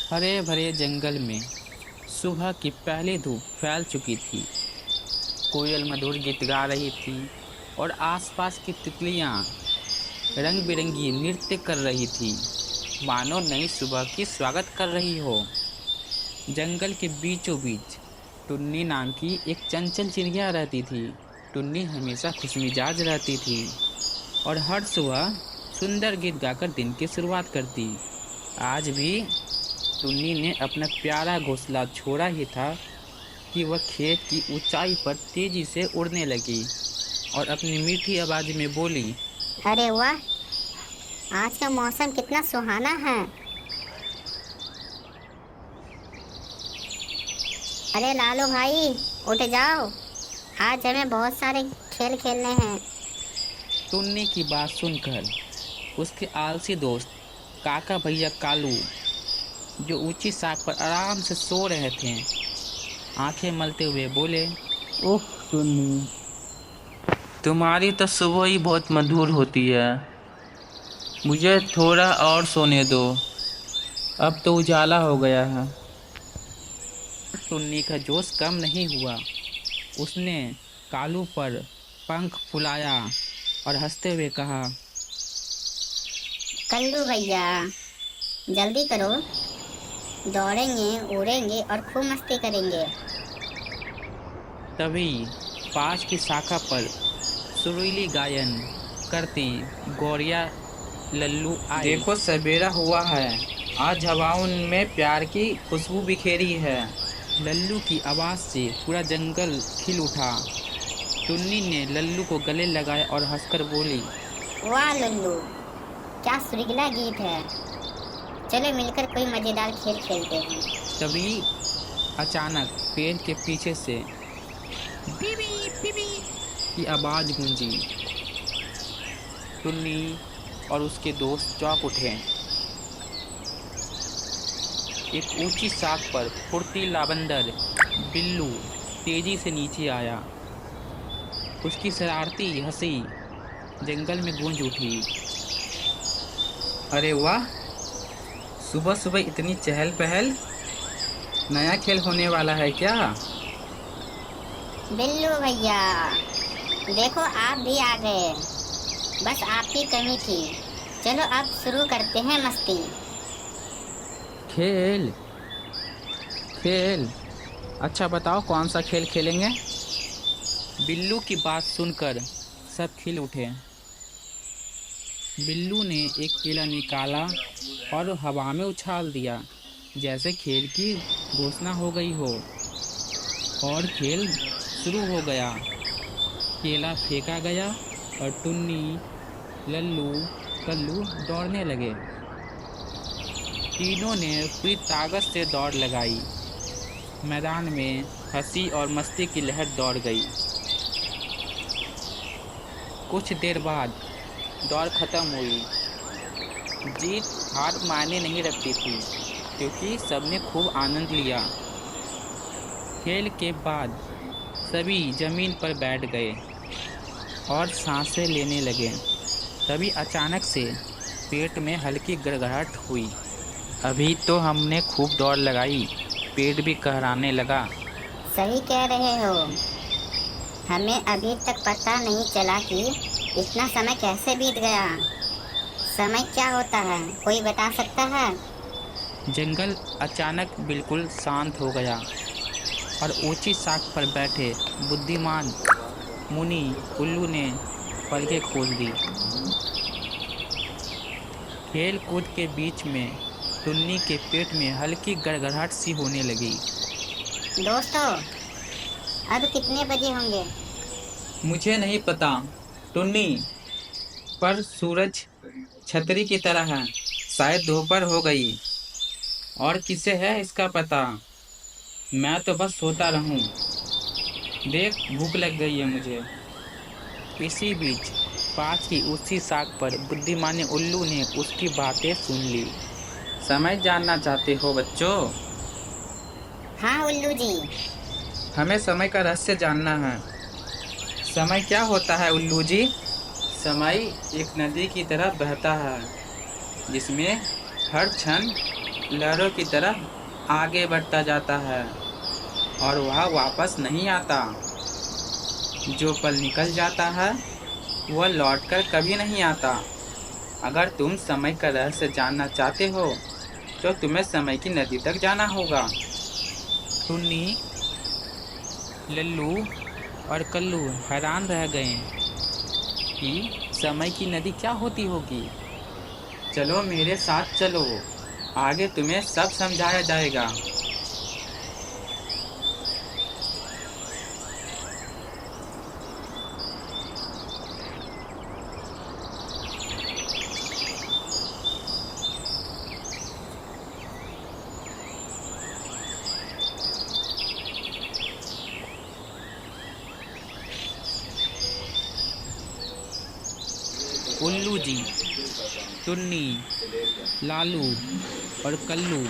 हरे भरे जंगल में सुबह की पहली धूप फैल चुकी थी। कोयल मधुर गीत गा रही थी और आसपास की तितलियां रंग बिरंगी नृत्य कर रही थी, मानो नई सुबह की स्वागत कर रही हो। जंगल के बीचों बीच टुन्नी नाम की एक चंचल चिड़िया रहती थी। टुन्नी हमेशा खुशमिजाज रहती थी और हर सुबह सुंदर गीत गाकर दिन की शुरुआत करती। आज भी टुन्नी ने अपना प्यारा घोंसला छोड़ा ही था कि वह खेत की ऊंचाई पर तेजी से उड़ने लगी और अपनी मीठी आवाज में बोली, अरे वाह, आज का मौसम कितना सुहाना है। अरे लालू भाई, उठ जाओ। आज हमें बहुत सारे खेल खेलने हैं। टुन्नी की बात सुनकर उसके आलसी दोस्त काका भैया कालू, जो ऊंची साख पर आराम से सो रहे थे, आंखें मलते हुए बोले, ओह टुन्नी, तुम्हारी तो सुबह ही बहुत मधुर होती है। मुझे थोड़ा और सोने दो, अब तो उजाला हो गया है। टुन्नी का जोश कम नहीं हुआ। उसने कालू पर पंख फुलाया और हंसते हुए कहा, कल्लू भैया, जल्दी करो। दौड़ेंगे, उड़ेंगे और खूब मस्ती करेंगे। तभी पास की शाखा पर सुरीली गायन करती गौरिया लल्लू आई। देखो सवेरा हुआ है, आज हवाओं में प्यार की खुशबू बिखेरी है। लल्लू की आवाज़ से पूरा जंगल खिल उठा। टुन्नी ने लल्लू को गले लगाया और हंसकर बोली, वाह लल्लू, क्या सुरीला गीत है। चलो मिलकर कोई मजेदार खेल खेलते हैं। तभी अचानक पेड़ के पीछे से बीबी बीबी की आवाज़ गूंजी। टुन्नी और उसके दोस्त चौंक उठे। एक ऊंची शाख पर फुर्तीला बंदर बिल्लू तेजी से नीचे आया। उसकी शरारती हंसी जंगल में गूंज उठी। अरे वाह, सुबह सुबह इतनी चहल पहल, नया खेल होने वाला है क्या? बिल्लू भैया, देखो आप भी आ गए। बस आपकी कमी थी। चलो अब शुरू करते हैं मस्ती। खेल खेल, अच्छा बताओ कौन सा खेल खेलेंगे? बिल्लू की बात सुनकर सब खिल उठे। बिल्लू ने एक केला निकाला और हवा में उछाल दिया, जैसे खेल की घोषणा हो गई हो। और खेल शुरू हो गया। केला फेंका गया और टुन्नी, लल्लू, कल्लू दौड़ने लगे। तीनों ने पूरी ताकत से दौड़ लगाई। मैदान में हंसी और मस्ती की लहर दौड़ गई। कुछ देर बाद दौड़ खत्म हुई। जीत हार मायने नहीं रखती थी, क्योंकि सबने खूब आनंद लिया। खेल के बाद सभी जमीन पर बैठ गए और सांसें लेने लगे। तभी अचानक से पेट में हल्की गड़गड़ाहट हुई। अभी तो हमने खूब दौड़ लगाई, पेट भी कहराने लगा। सही कह रहे हो। हमें अभी तक पता नहीं चला कि इतना समय कैसे बीत गया। समय क्या होता है, कोई बता सकता है? जंगल अचानक बिल्कुल शांत हो गया और ऊंची शाख पर बैठे बुद्धिमान मुनि उल्लू ने पलकें खोल दी। खेल कूद के बीच में टुन्नी के पेट में हल्की गड़गड़ाहट सी होने लगी। दोस्तों, अब कितने बजे होंगे? मुझे नहीं पता टुन्नी, पर सूरज छतरी की तरह है। शायद दोपहर हो गई। और किसे है इसका पता? मैं तो बस सोता रहूं। देख, भूख लग गई है मुझे। इसी बीच पास की उसी शाख पर बुद्धिमान उल्लू ने उसकी बातें सुन ली। समय जानना चाहते हो बच्चों? हाँ उल्लू जी। हमें समय का रहस्य जानना है। समय क्या होता है उल्लू जी? समय एक नदी की तरह बहता है, जिसमें हर क्षण लहरों की तरह आगे बढ़ता जाता है और वह वापस नहीं आता। जो पल निकल जाता है वह लौटकर कभी नहीं आता। अगर तुम समय का रहस्य जानना चाहते हो तो तुम्हें समय की नदी तक जाना होगा। टुन्नी, लल्लू और कल्लू हैरान रह गए कि समय की नदी क्या होती होगी। चलो मेरे साथ चलो, आगे तुम्हें सब समझाया जाएगा। उल्लू जी, टुन्नी, लालू और कल्लू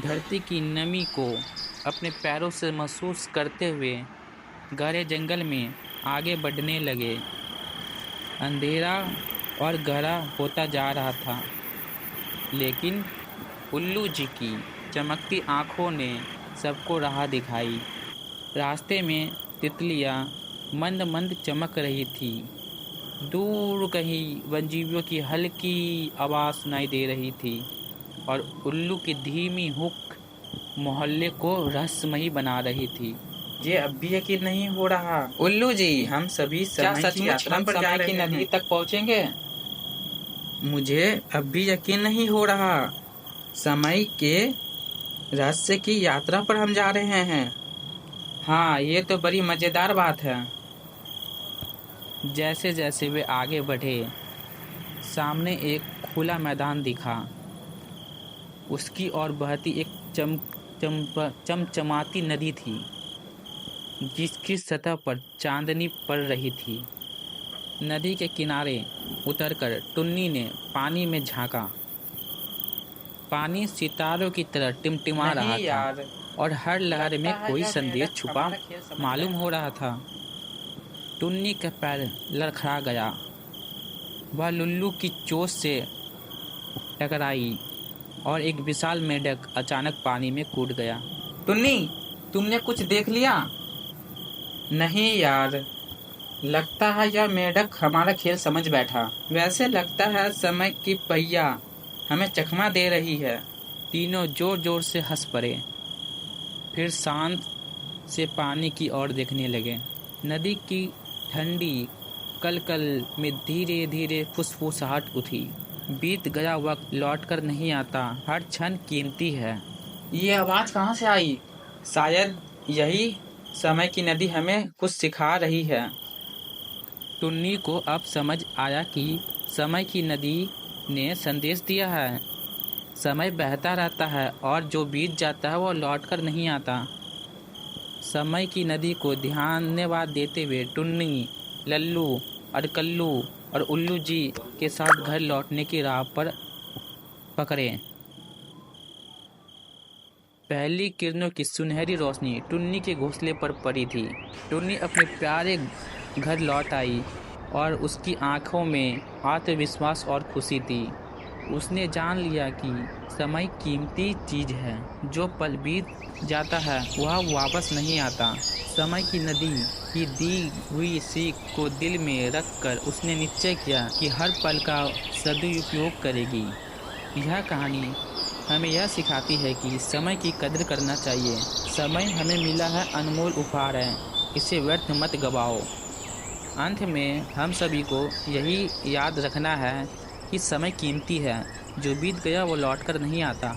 धरती की नमी को अपने पैरों से महसूस करते हुए गहरे जंगल में आगे बढ़ने लगे। अंधेरा और गहरा होता जा रहा था, लेकिन उल्लू जी की चमकती आँखों ने सबको राह दिखाई। रास्ते में तितलियाँ मंद मंद चमक रही थी। दूर कहीं वन्यजीवियों की हल्की आवाज़ सुनाई दे रही थी और उल्लू की धीमी हुक मोहल्ले को रहस्यमयी बना रही थी। ये अब भी यकीन नहीं हो रहा। उल्लू जी, हम सभी समय की यात्रा पर जा रहे हैं। नदी तक पहुँचेंगे? मुझे अब भी यकीन नहीं हो रहा। समय के रहस्य की यात्रा पर हम जा रहे हैं। हाँ, ये तो बड़ी मज़ेदार बात है। जैसे जैसे वे आगे बढ़े, सामने एक खुला मैदान दिखा। उसकी ओर बहती एक चमचमाती नदी थी, जिसकी सतह पर चांदनी पड़ रही थी। नदी के किनारे उतरकर टुन्नी ने पानी में झांका। पानी सितारों की तरह टिमटिमा रहा था और हर लहर में कोई संदेश छुपा मालूम हो रहा था। टुन्नी का पैर लड़खड़ा गया। वह लुल्लू की चोंच से टकराई और एक विशाल मेंढक अचानक पानी में कूद गया। टुन्नी, तुमने कुछ देख लिया? नहीं यार, लगता है यह मेंढक हमारा खेल समझ बैठा। वैसे लगता है समय की पहिया हमें चकमा दे रही है। तीनों जोर जोर से हंस पड़े, फिर शांत से पानी की ओर देखने लगे। नदी की ठंडी कलकल में धीरे धीरे फुसफुसाहट उठी। बीत गया वक्त लौटकर नहीं आता, हर क्षण कीमती है। ये आवाज़ कहाँ से आई? शायद यही समय की नदी हमें कुछ सिखा रही है। टुन्नी को अब समझ आया कि समय की नदी ने संदेश दिया है। समय बहता रहता है और जो बीत जाता है वो लौटकर नहीं आता। समय की नदी को धन्यवाद देते हुए टुन्नी, लल्लू और कल्लू और उल्लू जी के साथ घर लौटने की राह पर पकड़े। पहली किरणों की सुनहरी रोशनी टुन्नी के घोंसले पर पड़ी थी। टुन्नी अपने प्यारे घर लौट आई और उसकी आंखों में आत्मविश्वास और खुशी थी। उसने जान लिया कि समय कीमती चीज़ है। जो पल बीत जाता है वह वापस नहीं आता। समय की नदी की दी हुई सीख को दिल में रखकर उसने निश्चय किया कि हर पल का सदुपयोग करेगी। यह कहानी हमें यह सिखाती है कि समय की कदर करना चाहिए। समय हमें मिला है, अनमोल उपहार है, इसे व्यर्थ मत गवाओ। अंत में हम सभी को यही याद रखना है कि समय कीमती है, जो बीत गया वो लौट कर नहीं आता।